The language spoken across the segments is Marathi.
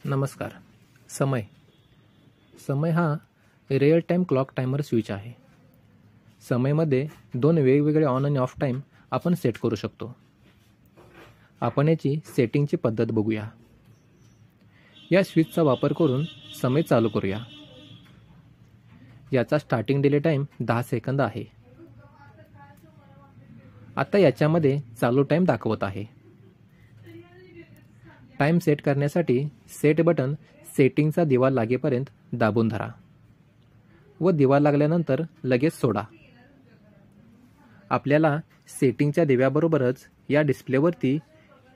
नमस्कार. समय हा real time clock timer switch आहे. समयमध्ये दोन वेगवेगळे ऑन आणि ऑफ टाईम आपण सेट करू शकतो. आपण याची सेटिंगची पद्धत बघूया. या स्विचचा वापर करून समय चालू करूया. याचा स्टार्टिंग डिले टाईम 10 सेकंद आहे. आता याच्यामध्ये चालू टाईम दाखवत आहे. टाईम सेट करण्यासाठी सेट बटन सेटिंगचा दिवा लागेपर्यंत दाबून धरा व दिवा लागल्यानंतर लगेच सोडा. आपल्याला सेटिंगच्या दिव्याबरोबरच या डिस्प्लेवरती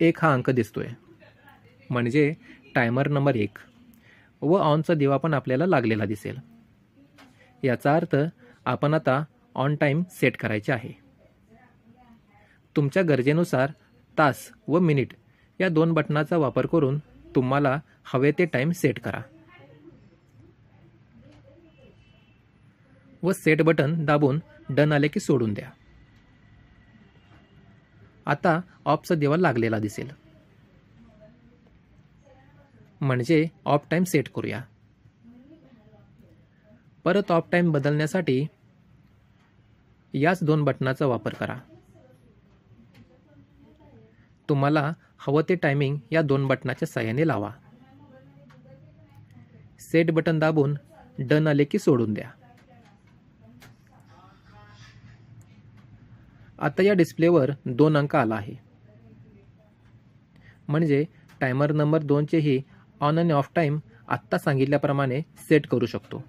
1 हा अंक दिसतोय, म्हणजे टायमर नंबर 1 व ऑनचा दिवा पण आपल्याला लागलेला दिसेल. याचा अर्थ आपण आता ऑन टाईम सेट करायचे आहे. तुमच्या गरजेनुसार तास व मिनिट या दोन बटनाचा वापर करून तुम्हाला हवे ते टाईम सेट करा व सेट बटन दाबून डन आले की सोडून द्या. आता ऑफचा दिवा लागलेला दिसेल, म्हणजे ऑफ टाईम सेट करूया. परत ऑफ टाईम बदलण्यासाठी याच दोन बटनाचा वापर करा. तुम्हाला हवं ते टायमिंग या दोन बटनाच्या साहाय्याने लावा. सेट बटन दाबून डन आले की सोडून द्या. आता या डिस्प्लेवर 2 अंक आला आहे, म्हणजे टायमर नंबर 2 चेही ऑन आणि ऑफ टाईम आत्ता सांगितल्याप्रमाणे सेट करू शकतो.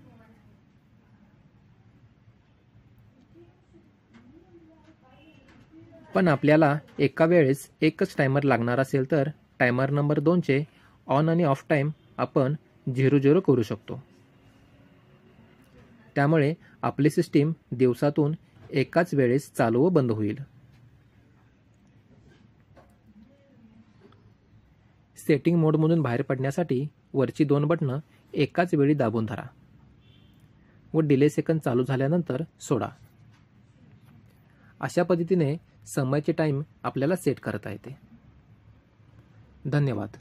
पण आपल्याला एका वेळेस एकच टायमर लागणार असेल तर टायमर नंबर 2 चे ऑन आणि ऑफ टाईम आपण 00 करू शकतो. त्यामुळे आपली सिस्टीम दिवसातून एकाच वेळेस चालू व बंद होईल. सेटिंग मोडमधून बाहेर पडण्यासाठी वरची 2 बटणं एकाच वेळी दाबून धरा व डिले सेकंद चालू झाल्यानंतर सोडा. अशा पद्धतीने समयचे टाईम आपल्याला सेट करता येते. धन्यवाद.